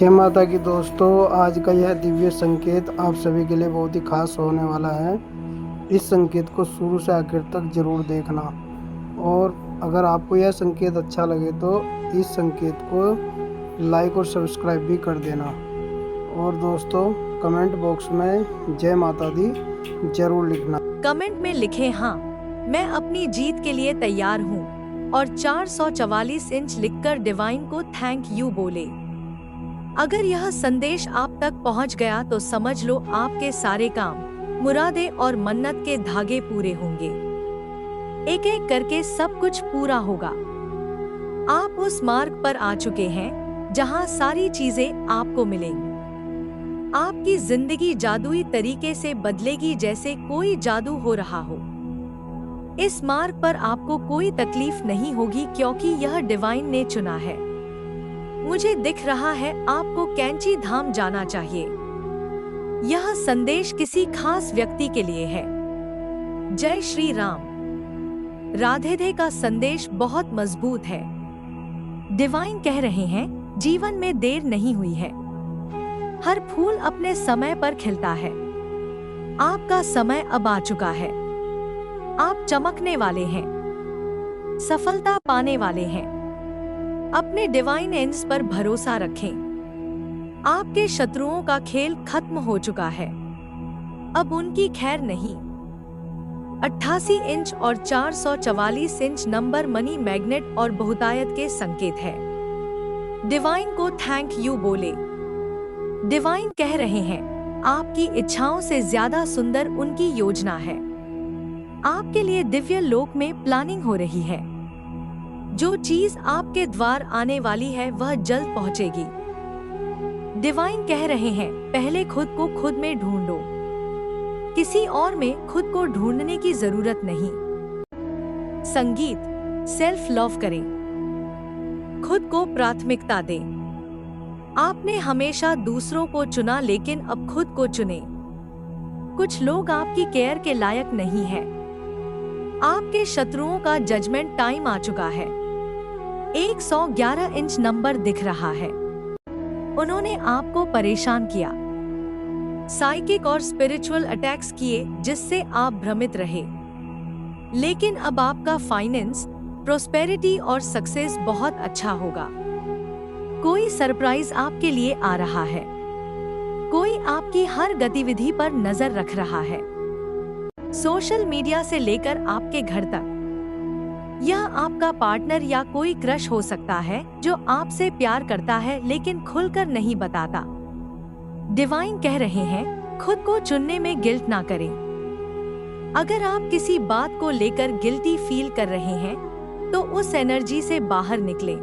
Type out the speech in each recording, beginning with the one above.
जय माता की दोस्तों, आज का यह दिव्य संकेत आप सभी के लिए बहुत ही खास होने वाला है। इस संकेत को शुरू से आखिर तक जरूर देखना। और अगर आपको यह संकेत अच्छा लगे तो इस संकेत को लाइक और सब्सक्राइब भी कर देना। और दोस्तों, कमेंट बॉक्स में जय माता दी जरूर लिखना। कमेंट में लिखें हाँ, मैं अपनी जीत के लिए तैयार हूँ और 444 इंच लिखकर डिवाइन को थैंक यू बोले। अगर यह संदेश आप तक पहुँच गया तो समझ लो आपके सारे काम, मुरादे और मन्नत के धागे पूरे होंगे। एक एक करके सब कुछ पूरा होगा। आप उस मार्ग पर आ चुके हैं जहाँ सारी चीजें आपको मिलेंगी। आपकी जिंदगी जादुई तरीके से बदलेगी जैसे कोई जादू हो रहा हो। इस मार्ग पर आपको कोई तकलीफ नहीं होगी क्योंकि यह डिवाइन ने चुना है। मुझे दिख रहा है आपको कैंची धाम जाना चाहिए। यह संदेश किसी खास व्यक्ति के लिए है। जय श्री राम। राधे का संदेश बहुत मजबूत है। डिवाइन कह रहे हैं जीवन में देर नहीं हुई है। हर फूल अपने समय पर खिलता है। आपका समय अब आ चुका है। आप चमकने वाले हैं, सफलता पाने वाले हैं। अपने डिवाइन एंड्स पर भरोसा रखें। आपके शत्रुओं का खेल खत्म हो चुका है। अब उनकी खैर नहीं। 88 इंच और 444 इंच नंबर मनी मैग्नेट और बहुतायत के संकेत है। डिवाइन को थैंक यू बोले। डिवाइन कह रहे हैं आपकी इच्छाओं से ज्यादा सुंदर उनकी योजना है। आपके लिए दिव्य लोक में प्लानिंग हो रही है। जो चीज आपके द्वार आने वाली है वह जल्द पहुंचेगी। डिवाइन कह रहे हैं पहले खुद को खुद में ढूंढो। किसी और में खुद को ढूंढने की जरूरत नहीं। संगीत, सेल्फ लव करें। खुद को प्राथमिकता दें। आपने हमेशा दूसरों को चुना लेकिन अब खुद को चुने। कुछ लोग आपकी केयर के लायक नहीं है। आपके शत्रुओं का जजमेंट टाइम आ चुका है। 111 इंच नंबर दिख रहा है। उन्होंने आपको परेशान किया, साइकिक और स्पिरिचुअल अटैक्स किए जिससे आप भ्रमित रहे। लेकिन अब आपका फाइनेंस, प्रोस्पेरिटी और सक्सेस बहुत अच्छा होगा। कोई सरप्राइज आपके लिए आ रहा है। कोई आपकी हर गतिविधि पर नजर रख रहा है। सोशल मीडिया से लेकर आपके घर तक। यह आपका पार्टनर या कोई क्रश हो सकता है जो आपसे प्यार करता है लेकिन खुलकर नहीं बताता। डिवाइन कह रहे हैं खुद को चुनने में गिल्ट ना करें। अगर आप किसी बात को लेकर गिल्टी फील कर रहे हैं तो उस एनर्जी से बाहर निकलें।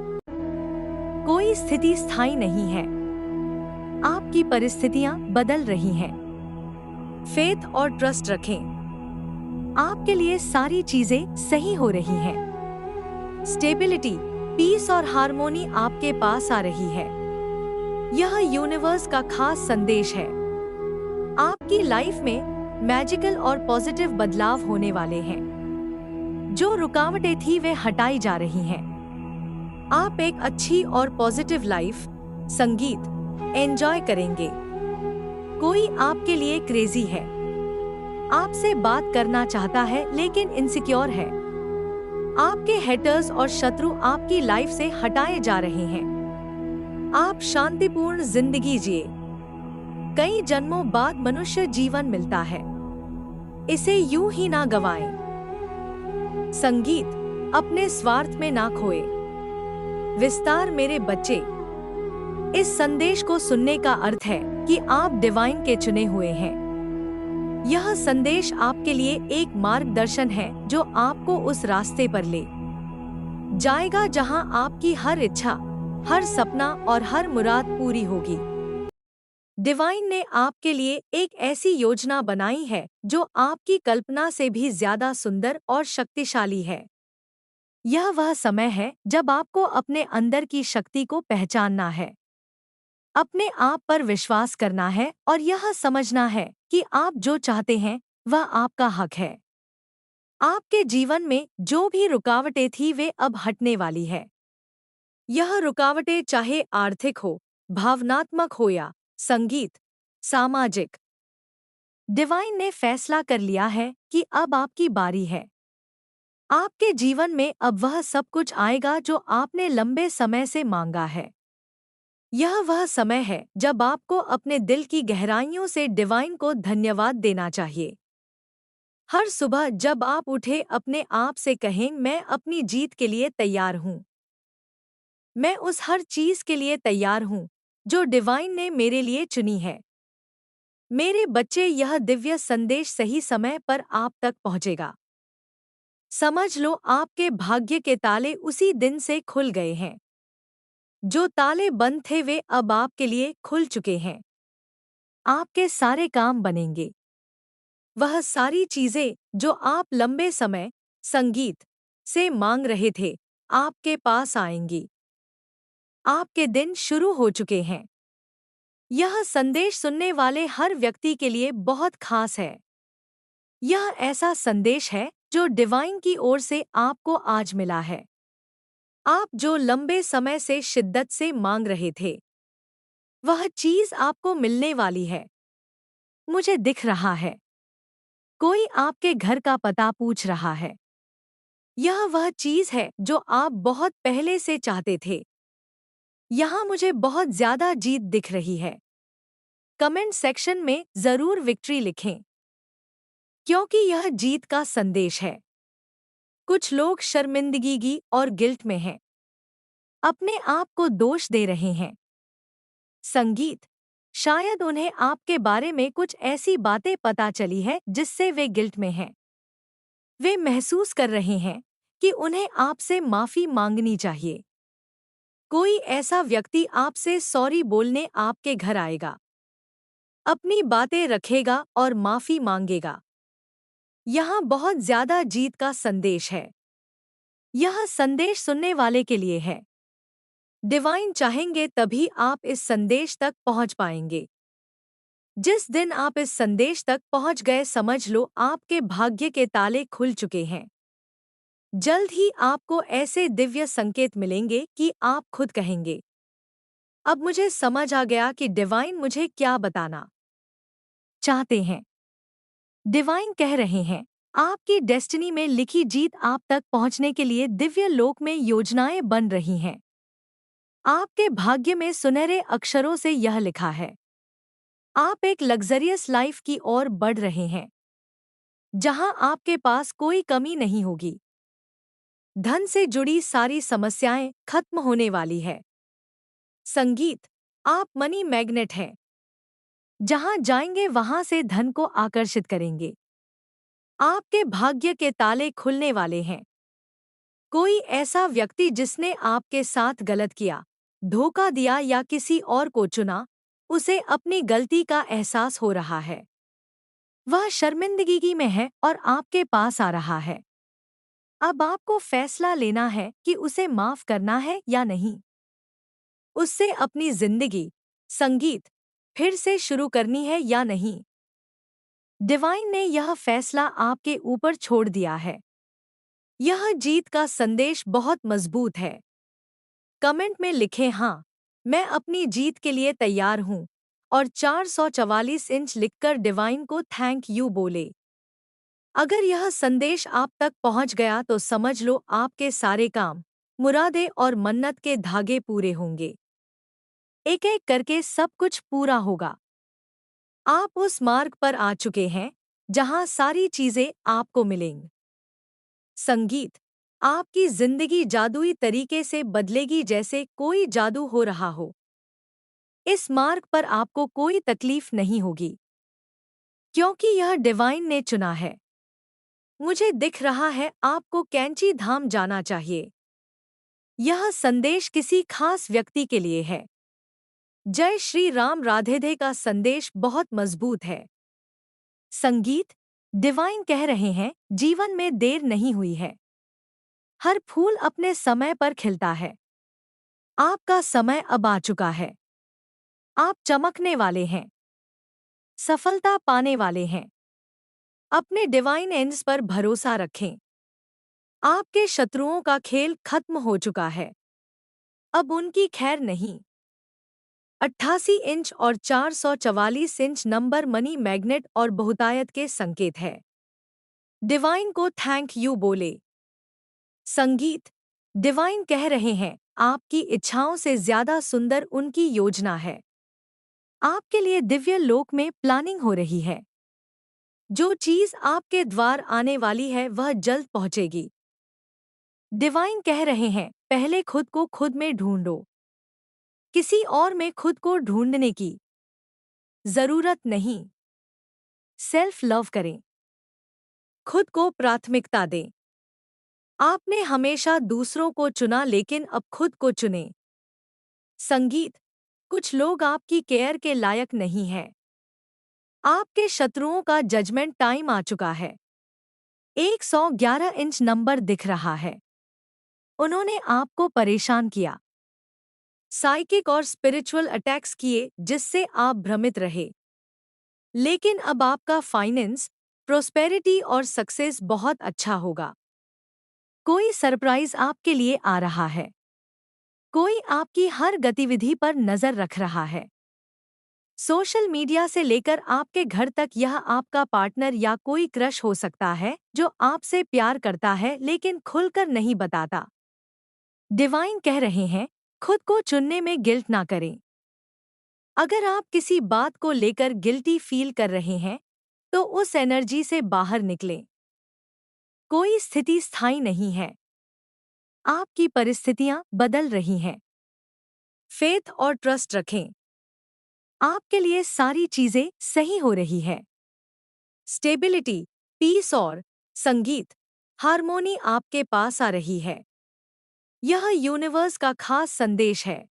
कोई स्थिति स्थायी नहीं है। आपकी परिस्थितियां बदल रही हैं। फेथ और ट्रस्ट रखें। आपके लिए सारी चीजें सही हो रही हैं। स्टेबिलिटी, पीस और हार्मोनी आपके पास आ रही है। यह यूनिवर्स का खास संदेश है। आपकी लाइफ में मैजिकल और पॉजिटिव बदलाव होने वाले हैं। जो रुकावटें थी वे हटाई जा रही हैं। आप एक अच्छी और पॉजिटिव लाइफ, संगीत एंजॉय करेंगे। कोई आपके लिए क्रेजी है। आपसे बात करना चाहता है लेकिन इनसिक्योर है। आपके हेटर्स और शत्रु आपकी लाइफ से हटाए जा रहे हैं। आप शांतिपूर्ण जिंदगी जिए। कई जन्मों बाद मनुष्य जीवन मिलता है। इसे यूं ही ना गवाएं। संगीत, अपने स्वार्थ में ना खोए। विस्तार मेरे बच्चे। इस संदेश को सुनने का अर्थ है कि आप डिवाइन के चुने हुए हैं। यह संदेश आपके लिए एक मार्गदर्शन है जो आपको उस रास्ते पर ले जाएगा जहां आपकी हर इच्छा, हर सपना और हर मुराद पूरी होगी। डिवाइन ने आपके लिए एक ऐसी योजना बनाई है जो आपकी कल्पना से भी ज्यादा सुंदर और शक्तिशाली है। यह वह समय है जब आपको अपने अंदर की शक्ति को पहचानना है, अपने आप पर विश्वास करना है और यह समझना है कि आप जो चाहते हैं वह आपका हक है। आपके जीवन में जो भी रुकावटें थी वे अब हटने वाली है। यह रुकावटें चाहे आर्थिक हो, भावनात्मक हो या संगीत, सामाजिक। डिवाइन ने फैसला कर लिया है कि अब आपकी बारी है। आपके जीवन में अब वह सब कुछ आएगा जो आपने लंबे समय से मांगा है। यह वह समय है जब आपको अपने दिल की गहराइयों से डिवाइन को धन्यवाद देना चाहिए। हर सुबह जब आप उठे, अपने आप से कहें, मैं अपनी जीत के लिए तैयार हूँ। मैं उस हर चीज के लिए तैयार हूँ जो डिवाइन ने मेरे लिए चुनी है। मेरे बच्चे, यह दिव्य संदेश सही समय पर आप तक पहुँचेगा। समझ लो, आपके भाग्य के ताले उसी दिन से खुल गए हैं। जो ताले बंद थे वे अब आपके लिए खुल चुके हैं। आपके सारे काम बनेंगे। वह सारी चीजें जो आप लंबे समय संगीत से मांग रहे थे, आपके पास आएंगी। आपके दिन शुरू हो चुके हैं। यह संदेश सुनने वाले हर व्यक्ति के लिए बहुत खास है। यह ऐसा संदेश है जो डिवाइन की ओर से आपको आज मिला है। आप जो लंबे समय से शिद्दत से मांग रहे थे, वह चीज आपको मिलने वाली है। मुझे दिख रहा है। कोई आपके घर का पता पूछ रहा है। यह वह चीज है जो आप बहुत पहले से चाहते थे। यहाँ मुझे बहुत ज्यादा जीत दिख रही है। कमेंट सेक्शन में जरूर विक्ट्री लिखें, क्योंकि यह जीत का संदेश है। कुछ लोग शर्मिंदगी और गिल्ट में हैं, अपने आप को दोष दे रहे हैं। संगीत, शायद उन्हें आपके बारे में कुछ ऐसी बातें पता चली है जिससे वे गिल्ट में हैं। वे महसूस कर रहे हैं कि उन्हें आपसे माफी मांगनी चाहिए। कोई ऐसा व्यक्ति आपसे सॉरी बोलने आपके घर आएगा, अपनी बातें रखेगा और माफी मांगेगा। यहाँ बहुत ज्यादा जीत का संदेश है। यह संदेश सुनने वाले के लिए है। डिवाइन चाहेंगे तभी आप इस संदेश तक पहुंच पाएंगे। जिस दिन आप इस संदेश तक पहुंच गए, समझ लो आपके भाग्य के ताले खुल चुके हैं। जल्द ही आपको ऐसे दिव्य संकेत मिलेंगे कि आप खुद कहेंगे, अब मुझे समझ आ गया कि डिवाइन मुझे क्या बताना चाहते हैं। डिवाइन कह रहे हैं, आपकी डेस्टिनी में लिखी जीत आप तक पहुंचने के लिए दिव्य लोक में योजनाएं बन रही हैं। आपके भाग्य में सुनहरे अक्षरों से यह लिखा है, आप एक लग्जरियस लाइफ की ओर बढ़ रहे हैं, जहां आपके पास कोई कमी नहीं होगी। धन से जुड़ी सारी समस्याएं खत्म होने वाली है। संगीत, आप मनी मैग्नेट हैं। जहां जाएंगे वहां से धन को आकर्षित करेंगे। आपके भाग्य के ताले खुलने वाले हैं। कोई ऐसा व्यक्ति जिसने आपके साथ गलत किया, धोखा दिया या किसी और को चुना, उसे अपनी गलती का एहसास हो रहा है। वह शर्मिंदगी में है और आपके पास आ रहा है। अब आपको फैसला लेना है कि उसे माफ करना है या नहीं। उससे अपनी जिंदगी संगीत फिर से शुरू करनी है या नहीं। डिवाइन ने यह फैसला आपके ऊपर छोड़ दिया है। यह जीत का संदेश बहुत मजबूत है। कमेंट में लिखें, हाँ, मैं अपनी जीत के लिए तैयार हूँ, और 444 इंच लिखकर डिवाइन को थैंक यू बोले। अगर यह संदेश आप तक पहुँच गया तो समझ लो आपके सारे काम, मुरादे और मन्नत के धागे पूरे होंगे। एक एक करके सब कुछ पूरा होगा। आप उस मार्ग पर आ चुके हैं जहां सारी चीजें आपको मिलेंगी। संगीत, आपकी जिंदगी जादुई तरीके से बदलेगी, जैसे कोई जादू हो रहा हो। इस मार्ग पर आपको कोई तकलीफ नहीं होगी, क्योंकि यह डिवाइन ने चुना है। मुझे दिख रहा है आपको कैंची धाम जाना चाहिए। यह संदेश किसी खास व्यक्ति के लिए है। जय श्री राम राधे का संदेश बहुत मजबूत है। संगीत, डिवाइन कह रहे हैं, जीवन में देर नहीं हुई है। हर फूल अपने समय पर खिलता है। आपका समय अब आ चुका है। आप चमकने वाले हैं, सफलता पाने वाले हैं। अपने डिवाइन एंड्स पर भरोसा रखें। आपके शत्रुओं का खेल खत्म हो चुका है। अब उनकी खैर नहीं। 88 इंच और 444 इंच नंबर मनी मैग्नेट और बहुतायत के संकेत है। डिवाइन को थैंक यू बोले। संगीत। डिवाइन कह रहे हैं, आपकी इच्छाओं से ज्यादा सुंदर उनकी योजना है। आपके लिए दिव्य लोक में प्लानिंग हो रही है। जो चीज आपके द्वार आने वाली है वह जल्द पहुंचेगी। डिवाइन कह रहे हैं, पहले खुद को खुद में ढूंढो। किसी और में खुद को ढूंढने की जरूरत नहीं। सेल्फ लव करें। खुद को प्राथमिकता दें। आपने हमेशा दूसरों को चुना लेकिन अब खुद को चुनें। संगीत। कुछ लोग आपकी केयर के लायक नहीं हैं। आपके शत्रुओं का जजमेंट टाइम आ चुका है। 111 इंच नंबर दिख रहा है। उन्होंने आपको परेशान किया, साइकिक और स्पिरिचुअल अटैक्स किए जिससे आप भ्रमित रहे। लेकिन अब आपका फाइनेंस, प्रोस्पेरिटी और सक्सेस बहुत अच्छा होगा। कोई सरप्राइज आपके लिए आ रहा है। कोई आपकी हर गतिविधि पर नजर रख रहा है। सोशल मीडिया से लेकर आपके घर तक यह आपका पार्टनर या कोई क्रश हो सकता है जो आपसे प्यार करता है लेकिन खुलकर नहीं बताता। डिवाइन कह रहे हैं, खुद को चुनने में गिल्ट ना करें। अगर आप किसी बात को लेकर गिल्टी फील कर रहे हैं तो उस एनर्जी से बाहर निकलें। कोई स्थिति स्थायी नहीं है। आपकी परिस्थितियां बदल रही हैं। फेथ और ट्रस्ट रखें। आपके लिए सारी चीजें सही हो रही है। स्टेबिलिटी, पीस और संगीत, हार्मोनी आपके पास आ रही है। यह यूनिवर्स का खास संदेश है।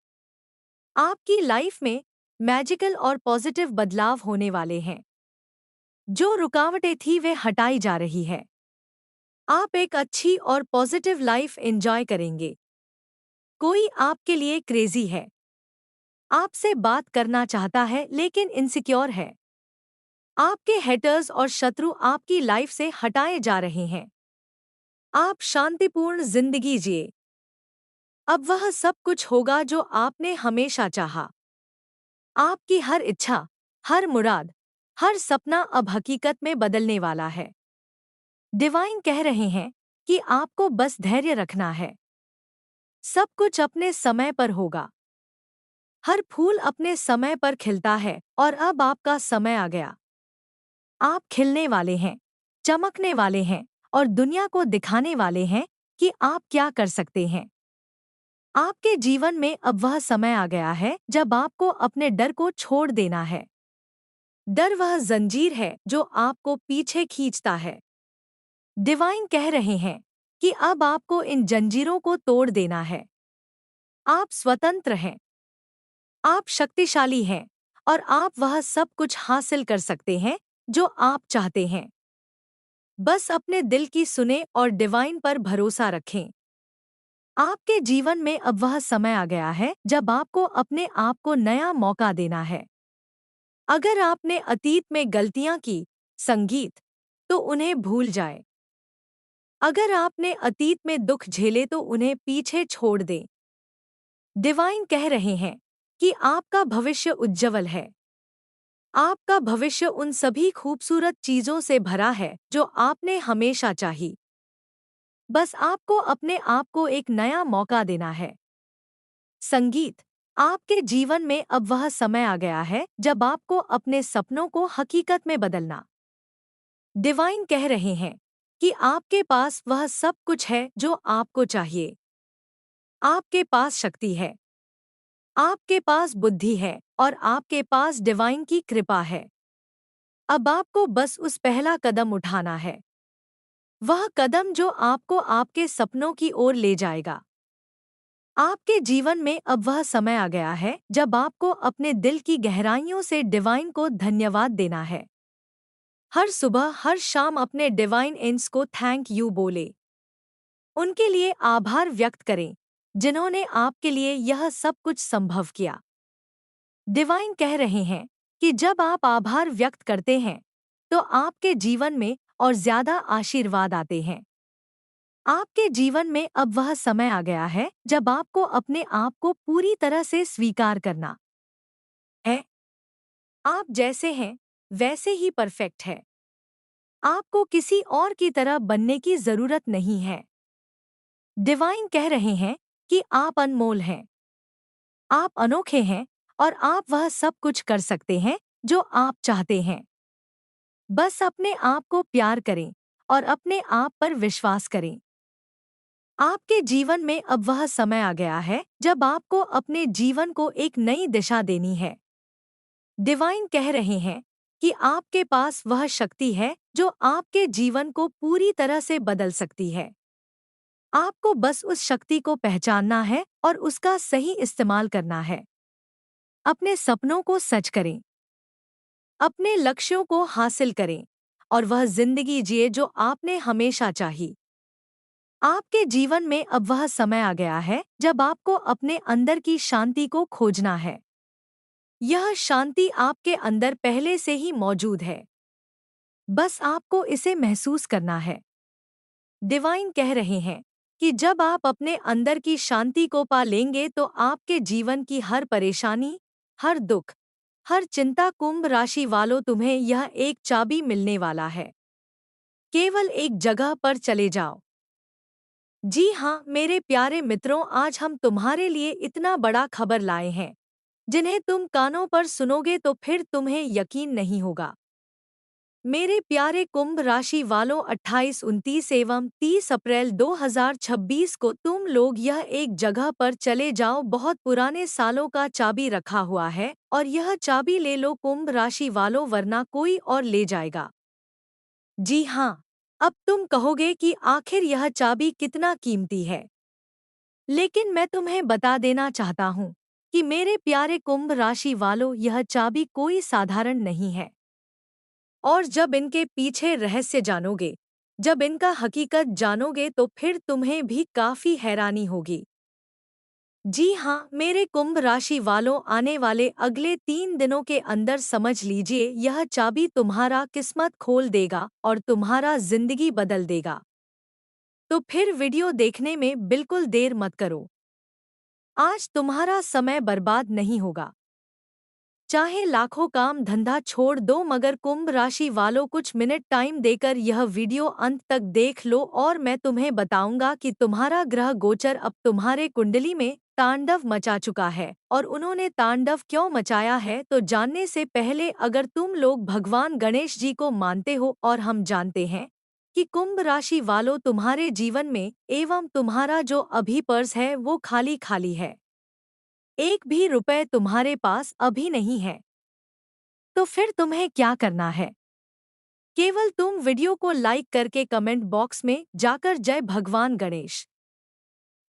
आपकी लाइफ में मैजिकल और पॉजिटिव बदलाव होने वाले हैं। जो रुकावटें थी वे हटाई जा रही है। आप एक अच्छी और पॉजिटिव लाइफ एंजॉय करेंगे। कोई आपके लिए क्रेजी है। आपसे बात करना चाहता है लेकिन इनसिक्योर है। आपके हेटर्स और शत्रु आपकी लाइफ से हटाए जा रहे हैं। आप शांतिपूर्ण जिंदगी जिए। अब वह सब कुछ होगा जो आपने हमेशा चाहा। आपकी हर इच्छा, हर मुराद, हर सपना अब हकीकत में बदलने वाला है। डिवाइन कह रहे हैं कि आपको बस धैर्य रखना है। सब कुछ अपने समय पर होगा। हर फूल अपने समय पर खिलता है और अब आपका समय आ गया। आप खिलने वाले हैं, चमकने वाले हैं और दुनिया को दिखाने वाले हैं कि आप क्या कर सकते हैं। आपके जीवन में अब वह समय आ गया है जब आपको अपने डर को छोड़ देना है। डर वह जंजीर है जो आपको पीछे खींचता है। डिवाइन कह रहे हैं कि अब आपको इन जंजीरों को तोड़ देना है। आप स्वतंत्र हैं। आप शक्तिशाली हैं और आप वह सब कुछ हासिल कर सकते हैं जो आप चाहते हैं। बस अपने दिल की सुने और डिवाइन पर भरोसा रखें। आपके जीवन में अब वह समय आ गया है जब आपको अपने आप को नया मौका देना है। अगर आपने अतीत में गलतियां की, संगीत, तो उन्हें भूल जाए। अगर आपने अतीत में दुख झेले तो उन्हें पीछे छोड़ दें। डिवाइन कह रहे हैं कि आपका भविष्य उज्जवल है। आपका भविष्य उन सभी खूबसूरत चीजों से भरा है जो आपने हमेशा चाही। बस आपको अपने आप को एक नया मौका देना है। संगीत। आपके जीवन में अब वह समय आ गया है जब आपको अपने सपनों को हकीकत में बदलना। डिवाइन कह रहे हैं कि आपके पास वह सब कुछ है जो आपको चाहिए। आपके पास शक्ति है। आपके पास बुद्धि है और आपके पास डिवाइन की कृपा है। अब आपको बस उस पहला कदम उठाना है। वह कदम जो आपको आपके सपनों की ओर ले जाएगा। आपके जीवन में अब वह समय आ गया है जब आपको अपने दिल की गहराइयों से डिवाइन को धन्यवाद देना है। हर सुबह, हर शाम अपने डिवाइन एंड्स को थैंक यू बोले। उनके लिए आभार व्यक्त करें जिन्होंने आपके लिए यह सब कुछ संभव किया। डिवाइन कह रहे हैं कि जब आप आभार व्यक्त करते हैं तो आपके जीवन में और ज्यादा आशीर्वाद आते हैं। आपके जीवन में अब वह समय आ गया है जब आपको अपने आप को पूरी तरह से स्वीकार करना। आप जैसे हैं वैसे ही परफेक्ट है। आपको किसी और की तरह बनने की जरूरत नहीं है। डिवाइन कह रहे हैं कि आप अनमोल हैं, आप अनोखे हैं और आप वह सब कुछ कर सकते हैं जो आप चाहते हैं। बस अपने आप को प्यार करें और अपने आप पर विश्वास करें। आपके जीवन में अब वह समय आ गया है जब आपको अपने जीवन को एक नई दिशा देनी है। डिवाइन कह रहे हैं कि आपके पास वह शक्ति है जो आपके जीवन को पूरी तरह से बदल सकती है। आपको बस उस शक्ति को पहचानना है और उसका सही इस्तेमाल करना है। अपने सपनों को सच करें, अपने लक्ष्यों को हासिल करें और वह जिंदगी जिए जो आपने हमेशा चाही। आपके जीवन में अब वह समय आ गया है जब आपको अपने अंदर की शांति को खोजना है। यह शांति आपके अंदर पहले से ही मौजूद है, बस आपको इसे महसूस करना है। डिवाइन कह रहे हैं कि जब आप अपने अंदर की शांति को पा लेंगे तो आपके जीवन की हर परेशानी, हर दुख, हर चिंता, कुंभ राशि वालों, तुम्हें यह एक चाबी मिलने वाला है। केवल एक जगह पर चले जाओ। जी हाँ मेरे प्यारे मित्रों, आज हम तुम्हारे लिए इतना बड़ा खबर लाए हैं जिन्हें तुम कानों पर सुनोगे तो फिर तुम्हें यकीन नहीं होगा। मेरे प्यारे कुंभ राशि वालों, 28, 29 एवं 30 अप्रैल 2026 को तुम लोग यह एक जगह पर चले जाओ। बहुत पुराने सालों का चाबी रखा हुआ है और यह चाबी ले लो कुंभ राशि वालों, वरना कोई और ले जाएगा। जी हाँ, अब तुम कहोगे कि आखिर यह चाबी कितना कीमती है, लेकिन मैं तुम्हें बता देना चाहता हूँ कि मेरे प्यारे कुंभ राशि वालों, यह चाबी कोई साधारण नहीं है। और जब इनके पीछे रहस्य जानोगे, जब इनका हकीकत जानोगे तो फिर तुम्हें भी काफी हैरानी होगी। जी हाँ मेरे कुंभ राशि वालों, आने वाले अगले 3 दिनों के अंदर समझ लीजिए यह चाबी तुम्हारा किस्मत खोल देगा और तुम्हारा जिंदगी बदल देगा। तो फिर वीडियो देखने में बिल्कुल देर मत करो। आज तुम्हारा समय बर्बाद नहीं होगा। चाहे लाखों काम धंधा छोड़ दो, मगर कुंभ राशि वालों कुछ मिनट टाइम देकर यह वीडियो अंत तक देख लो और मैं तुम्हें बताऊंगा कि तुम्हारा ग्रह गोचर अब तुम्हारे कुंडली में तांडव मचा चुका है। और उन्होंने तांडव क्यों मचाया है तो जानने से पहले, अगर तुम लोग भगवान गणेश जी को मानते हो, और हम जानते हैं कि कुंभ राशि वालों तुम्हारे जीवन में एवं तुम्हारा जो अभी पर्स है वो खाली खाली है, एक भी रुपए तुम्हारे पास अभी नहीं है, तो फिर तुम्हें क्या करना है? केवल तुम वीडियो को लाइक करके कमेंट बॉक्स में जाकर जय भगवान गणेश,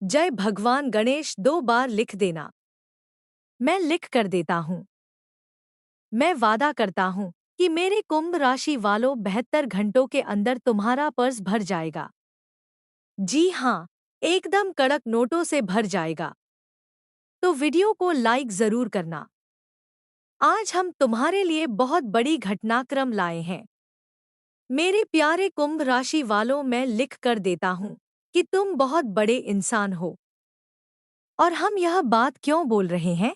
जय भगवान गणेश 2 बार लिख देना। मैं लिख कर देता हूँ। मैं वादा करता हूँ कि मेरे कुंभ राशि वालों 72 घंटों के अंदर तुम्हारा पर्स भर जाएगा। जी हाँ, एकदम कड़क नोटों से भर जाएगा। तो वीडियो को लाइक जरूर करना। आज हम तुम्हारे लिए बहुत बड़ी घटनाक्रम लाए हैं। मेरे प्यारे कुंभ राशि वालों, मैं लिख कर देता हूँ कि तुम बहुत बड़े इंसान हो। और हम यह बात क्यों बोल रहे हैं?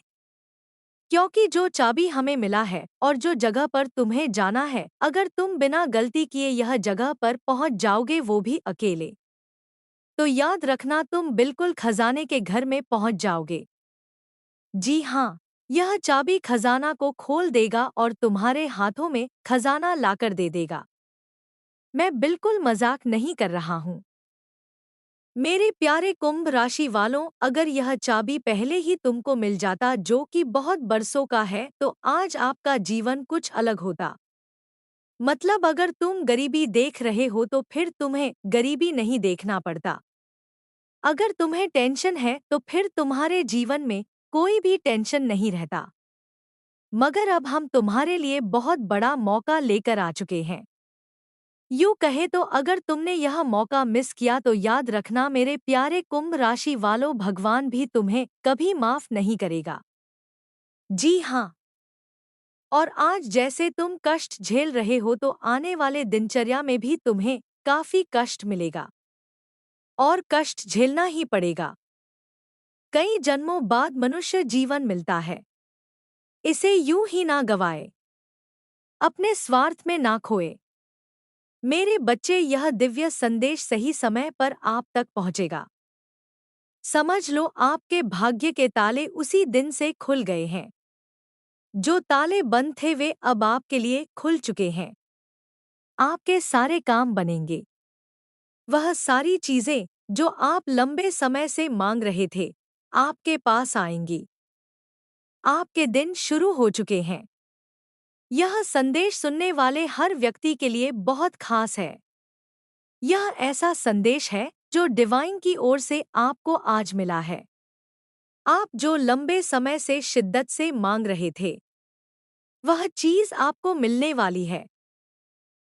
क्योंकि जो चाबी हमें मिला है और जो जगह पर तुम्हें जाना है, अगर तुम बिना गलती किए यह जगह पर पहुंच जाओगे, वो भी अकेले, तो याद रखना तुम बिल्कुल खजाने के घर में पहुंच जाओगे। जी हाँ, यह चाबी खजाना को खोल देगा और तुम्हारे हाथों में खजाना लाकर दे देगा। मैं बिल्कुल मजाक नहीं कर रहा हूँ। मेरे प्यारे कुंभ राशि वालों, अगर यह चाबी पहले ही तुमको मिल जाता, जो कि बहुत बरसों का है, तो आज आपका जीवन कुछ अलग होता। मतलब अगर तुम गरीबी देख रहे हो तो फिर तुम्हें गरीबी नहीं देखना पड़ता। अगर तुम्हें टेंशन है तो फिर तुम्हारे जीवन में कोई भी टेंशन नहीं रहता। मगर अब हम तुम्हारे लिए बहुत बड़ा मौका लेकर आ चुके हैं। यूँ कहे तो अगर तुमने यह मौका मिस किया तो याद रखना मेरे प्यारे कुंभ राशि वालों, भगवान भी तुम्हें कभी माफ नहीं करेगा। जी हाँ, और आज जैसे तुम कष्ट झेल रहे हो तो आने वाले दिनचर्या में भी तुम्हें काफी कष्ट मिलेगा और कष्ट झेलना ही पड़ेगा। कई जन्मों बाद मनुष्य जीवन मिलता है, इसे यूं ही ना गवाए। अपने स्वार्थ में ना खोए। मेरे बच्चे, यह दिव्य संदेश सही समय पर आप तक पहुंचेगा। समझ लो, आपके भाग्य के ताले उसी दिन से खुल गए हैं। जो ताले बंद थे वे अब आपके लिए खुल चुके हैं। आपके सारे काम बनेंगे। वह सारी चीजें जो आप लंबे समय से मांग रहे थे, आपके पास आएंगी। आपके दिन शुरू हो चुके हैं। यह संदेश सुनने वाले हर व्यक्ति के लिए बहुत खास है। यह ऐसा संदेश है जो डिवाइन की ओर से आपको आज मिला है। आप जो लंबे समय से शिद्दत से मांग रहे थे, वह चीज आपको मिलने वाली है।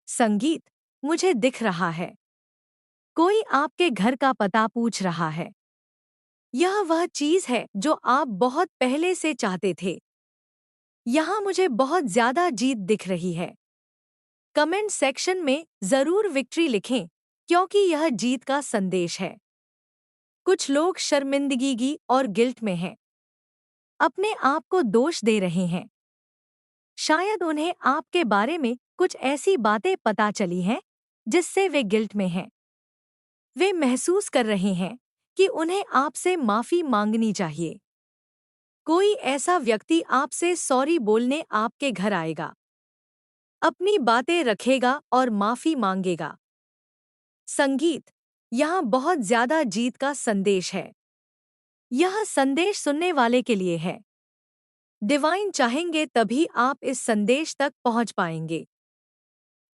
संगीत, मुझे दिख रहा है। कोई आपके घर का पता पूछ रहा है। यह वह चीज है जो आप बहुत पहले से चाहते थे। यहाँ मुझे बहुत ज्यादा जीत दिख रही है। कमेंट सेक्शन में जरूर विक्ट्री लिखें, क्योंकि यह जीत का संदेश है। कुछ लोग शर्मिंदगी और गिल्ट में हैं। अपने आप को दोष दे रहे हैं। शायद उन्हें आपके बारे में कुछ ऐसी बातें पता चली हैं जिससे वे गिल्ट में हैं। वे महसूस कर रहे हैं कि उन्हें आपसे माफी मांगनी चाहिए। कोई ऐसा व्यक्ति आपसे सॉरी बोलने आपके घर आएगा, अपनी बातें रखेगा और माफी मांगेगा। संगीत, यहाँ बहुत ज्यादा जीत का संदेश है। यह संदेश सुनने वाले के लिए है। डिवाइन चाहेंगे तभी आप इस संदेश तक पहुंच पाएंगे।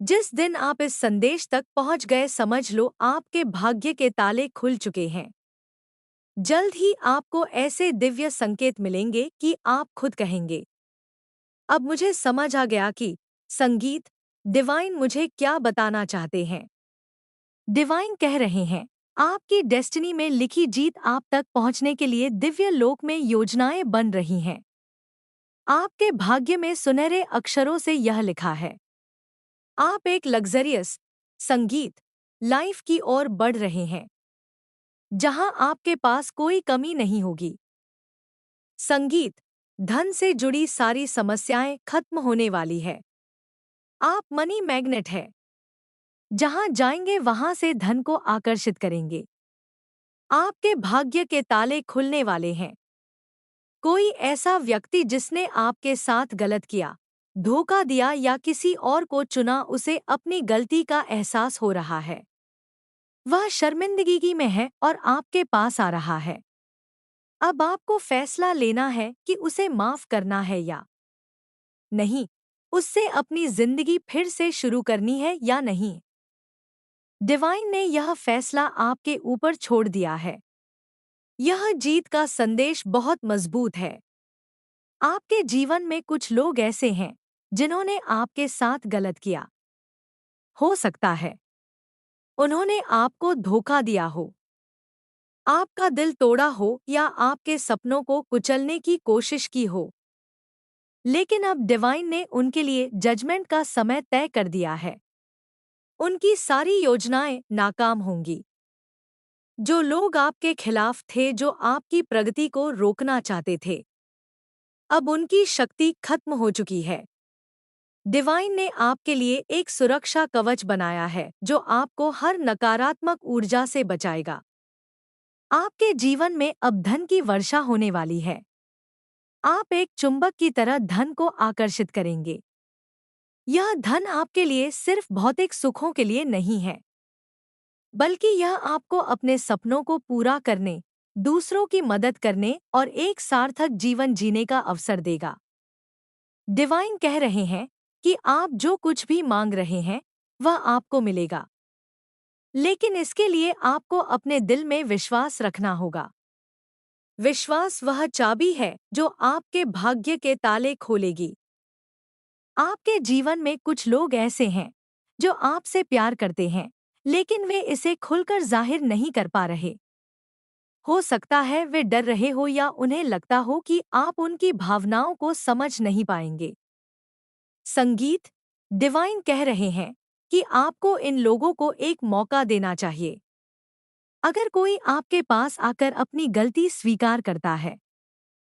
जिस दिन आप इस संदेश तक पहुंच गए, समझ लो आपके भाग्य के ताले खुल चुके हैं। जल्द ही आपको ऐसे दिव्य संकेत मिलेंगे कि आप खुद कहेंगे, अब मुझे समझ आ गया कि संगीत, डिवाइन मुझे क्या बताना चाहते हैं। डिवाइन कह रहे हैं, आपकी डेस्टिनी में लिखी जीत आप तक पहुंचने के लिए दिव्य लोक में योजनाएं बन रही हैं। आपके भाग्य में सुनहरे अक्षरों से यह लिखा है, आप एक लग्जरियस संगीत लाइफ की ओर बढ़ रहे हैं, जहां आपके पास कोई कमी नहीं होगी। संगीत, धन से जुड़ी सारी समस्याएं खत्म होने वाली है। आप मनी मैग्नेट है। जहां जाएंगे वहां से धन को आकर्षित करेंगे। आपके भाग्य के ताले खुलने वाले हैं। कोई ऐसा व्यक्ति जिसने आपके साथ गलत किया, धोखा दिया या किसी और को चुना, उसे अपनी गलती का एहसास हो रहा है। वह शर्मिंदगी में है और आपके पास आ रहा है। अब आपको फैसला लेना है कि उसे माफ करना है या नहीं, उससे अपनी जिंदगी फिर से शुरू करनी है या नहीं। डिवाइन ने यह फैसला आपके ऊपर छोड़ दिया है। यह जीत का संदेश बहुत मजबूत है। आपके जीवन में कुछ लोग ऐसे हैं जिन्होंने आपके साथ गलत किया। हो सकता है उन्होंने आपको धोखा दिया हो, आपका दिल तोड़ा हो या आपके सपनों को कुचलने की कोशिश की हो। लेकिन अब डिवाइन ने उनके लिए जजमेंट का समय तय कर दिया है। उनकी सारी योजनाएं नाकाम होंगी। जो लोग आपके खिलाफ थे, जो आपकी प्रगति को रोकना चाहते थे, अब उनकी शक्ति खत्म हो चुकी है। डिवाइन ने आपके लिए एक सुरक्षा कवच बनाया है जो आपको हर नकारात्मक ऊर्जा से बचाएगा। आपके जीवन में अब धन की वर्षा होने वाली है। आप एक चुंबक की तरह धन को आकर्षित करेंगे। यह धन आपके लिए सिर्फ भौतिक सुखों के लिए नहीं है, बल्कि यह आपको अपने सपनों को पूरा करने, दूसरों की मदद करने और एक सार्थक जीवन जीने का अवसर देगा। डिवाइन कह रहे हैं कि आप जो कुछ भी मांग रहे हैं वह आपको मिलेगा, लेकिन इसके लिए आपको अपने दिल में विश्वास रखना होगा। विश्वास वह चाबी है जो आपके भाग्य के ताले खोलेगी। आपके जीवन में कुछ लोग ऐसे हैं जो आपसे प्यार करते हैं, लेकिन वे इसे खुलकर जाहिर नहीं कर पा रहे। हो सकता है वे डर रहे हो या उन्हें लगता हो कि आप उनकी भावनाओं को समझ नहीं पाएंगे। संगीत, डिवाइन कह रहे हैं कि आपको इन लोगों को एक मौका देना चाहिए। अगर कोई आपके पास आकर अपनी गलती स्वीकार करता है,